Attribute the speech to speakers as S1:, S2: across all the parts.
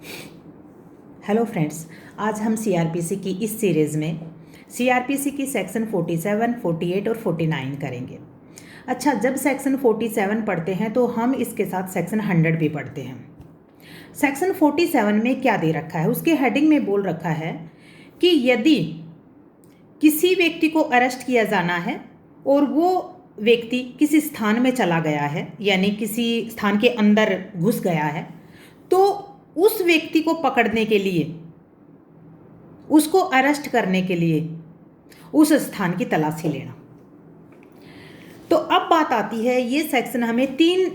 S1: Hello friends, आज हम CrPC की इस सीरीज़ में सीआरपीसी की सेक्शन 47, 48 और 49 करेंगे। अच्छा, जब सेक्शन 47 पढ़ते हैं तो हम इसके साथ सेक्शन 100 भी पढ़ते हैं। सेक्शन 47 में क्या दे रखा है, उसके हेडिंग में बोल रखा है कि यदि किसी व्यक्ति को अरेस्ट किया जाना है और वो व्यक्ति किसी स्थान में चला गया है, यानी किसी स्थान के अंदर घुस गया है, तो उस व्यक्ति को पकड़ने के लिए, उसको अरेस्ट करने के लिए उस स्थान की तलाशी लेना। तो अब बात आती है, ये सेक्शन हमें 3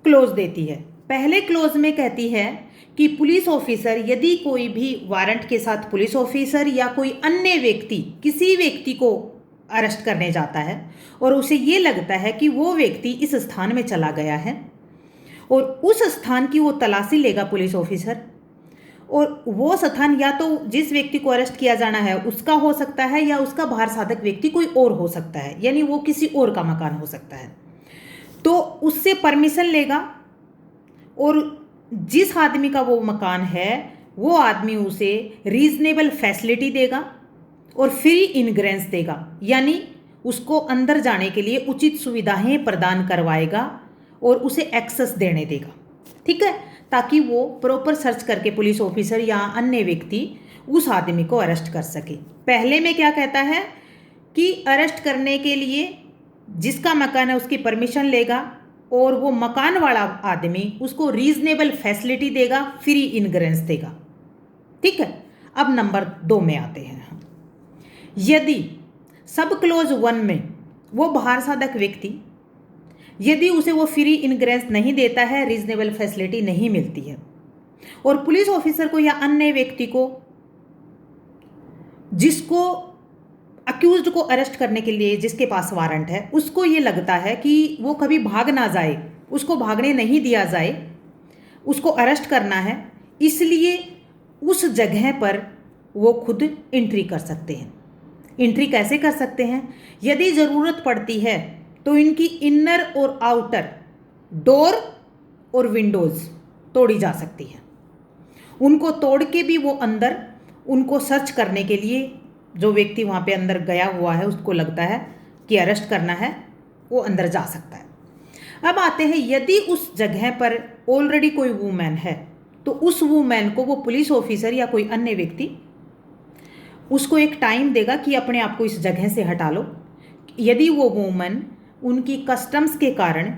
S1: क्लोज देती है। पहले क्लोज में कहती है कि पुलिस ऑफिसर, यदि कोई भी वारंट के साथ पुलिस ऑफिसर या कोई अन्य व्यक्ति किसी व्यक्ति को अरेस्ट करने जाता है और उसे ये लगता है कि वो व्यक्ति इस स्थान में चला गया है और उस स्थान की वो तलाशी लेगा पुलिस ऑफिसर, और वो स्थान या तो जिस व्यक्ति को अरेस्ट किया जाना है उसका हो सकता है या उसका बाहर साधक व्यक्ति कोई और हो सकता है, यानी वो किसी और का मकान हो सकता है। तो उससे परमिशन लेगा और जिस आदमी का वो मकान है वो आदमी उसे रीजनेबल फैसिलिटी देगा और फ्री इनग्रेंस देगा, यानी उसको अंदर जाने के लिए उचित सुविधाएं प्रदान करवाएगा और उसे एक्सेस देने देगा। ठीक है, ताकि वो प्रॉपर सर्च करके पुलिस ऑफिसर या अन्य व्यक्ति उस आदमी को अरेस्ट कर सके। पहले में क्या कहता है कि अरेस्ट करने के लिए जिसका मकान है उसकी परमिशन लेगा और वो मकान वाला आदमी उसको रीजनेबल फैसिलिटी देगा, फ्री इनग्रेंस देगा। ठीक है, अब नंबर 2 में आते हैं हम। यदि सब क्लोज 1 में वो बाहर साधक व्यक्ति, यदि उसे वो फ्री इनग्रेंस नहीं देता है, रीजनेबल फैसिलिटी नहीं मिलती है, और पुलिस ऑफिसर को या अन्य व्यक्ति को जिसको अक्यूज्ड को अरेस्ट करने के लिए जिसके पास वारंट है, उसको ये लगता है कि वो कभी भाग ना जाए, उसको भागने नहीं दिया जाए, उसको अरेस्ट करना है, इसलिए उस जगह पर वो खुद एंट्री कर सकते हैं। एंट्री कैसे कर सकते हैं? यदि ज़रूरत पड़ती है तो इनकी इनर और आउटर डोर और विंडोज़ तोड़ी जा सकती हैं। उनको तोड़ के भी वो अंदर उनको सर्च करने के लिए, जो व्यक्ति वहाँ पे अंदर गया हुआ है उसको लगता है कि अरेस्ट करना है, वो अंदर जा सकता है। अब आते हैं, यदि उस जगह पर ऑलरेडी कोई वूमेन है तो उस वूमेन को वो पुलिस ऑफिसर या कोई अन्य व्यक्ति उसको एक टाइम देगा कि अपने आप को इस जगह से हटा लो। यदि वो वूमेन उनकी कस्टम्स के कारण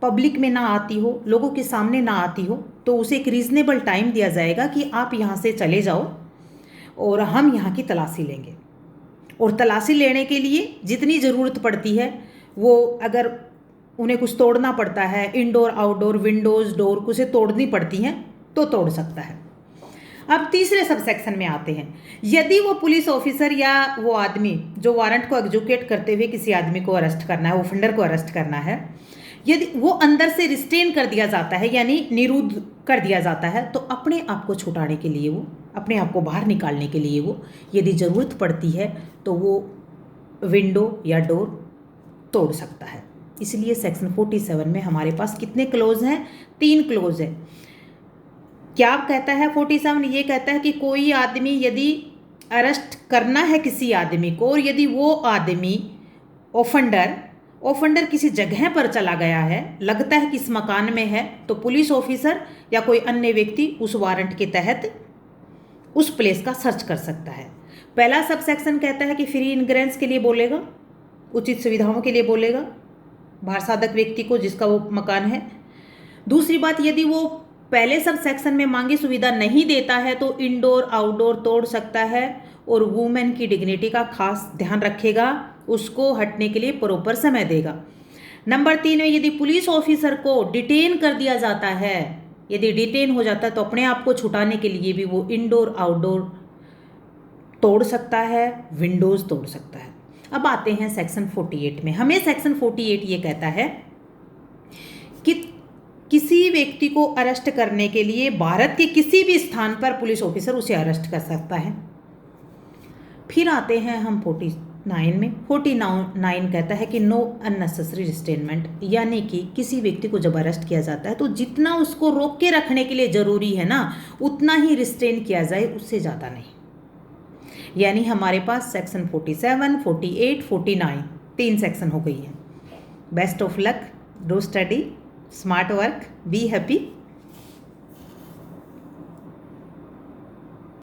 S1: पब्लिक में ना आती हो, लोगों के सामने ना आती हो, तो उसे एक रीज़नेबल टाइम दिया जाएगा कि आप यहाँ से चले जाओ और हम यहाँ की तलाशी लेंगे। और तलाशी लेने के लिए जितनी ज़रूरत पड़ती है, वो अगर उन्हें कुछ तोड़ना पड़ता है, इंडोर आउटडोर विंडोज़ डोर कुछ तोड़नी पड़ती हैं तो तोड़ सकता है। अब तीसरे सब सेक्शन में आते हैं। यदि वो पुलिस ऑफिसर या वो आदमी जो वारंट को एग्जीक्यूट करते हुए किसी आदमी को अरेस्ट करना है, ऑफेंडर को अरेस्ट करना है, यदि वो अंदर से रिस्ट्रेन कर दिया जाता है, यानी निरुद्ध कर दिया जाता है, तो अपने आप को छुटाने के लिए, वो अपने आप को बाहर निकालने के लिए, वो यदि ज़रूरत पड़ती है तो वो विंडो या डोर तोड़ सकता है। इसलिए सेक्शन 47 में हमारे पास कितने क्लोज हैं? 3 क्लोज है। क्या कहता है 47? ये कहता है कि कोई आदमी यदि अरेस्ट करना है किसी आदमी को और यदि वो आदमी ऑफेंडर किसी जगह पर चला गया है, लगता है कि इस मकान में है, तो पुलिस ऑफिसर या कोई अन्य व्यक्ति उस वारंट के तहत उस प्लेस का सर्च कर सकता है। पहला सब सेक्शन कहता है कि फ्री इनग्रेंस के लिए बोलेगा, उचित सुविधाओं के लिए बोलेगा बाहर साधक व्यक्ति को जिसका वो मकान है। दूसरी बात, यदि वो पहले सब सेक्शन में मांगी सुविधा नहीं देता है तो इंडोर आउटडोर तोड़ सकता है और वुमेन की डिग्निटी का खास ध्यान रखेगा, उसको हटने के लिए प्रॉपर समय देगा। नंबर 3 में, यदि पुलिस ऑफिसर को डिटेन कर दिया जाता है, यदि डिटेन हो जाता है तो अपने आप को छुटाने के लिए भी वो इंडोर आउटडोर तोड़ सकता है, विंडोज तोड़ सकता है। अब आते हैं सेक्शन 48 में। हमें सेक्शन 48 ये कहता है कि किसी व्यक्ति को अरेस्ट करने के लिए भारत के किसी भी स्थान पर पुलिस ऑफिसर उसे अरेस्ट कर सकता है। फिर आते हैं हम 9 में 49 कहता है कि नो अननेसेसरी रिस्ट्रेनमेंट, यानी कि किसी व्यक्ति को जब अरेस्ट किया जाता है तो जितना उसको रोक के रखने के लिए ज़रूरी है ना उतना ही रिस्ट्रेन किया जाए, उससे ज़्यादा नहीं। यानी हमारे पास सेक्शन 47, 48, 49 3 सेक्शन हो गई है। Best of luck, do study, smart work, be happy.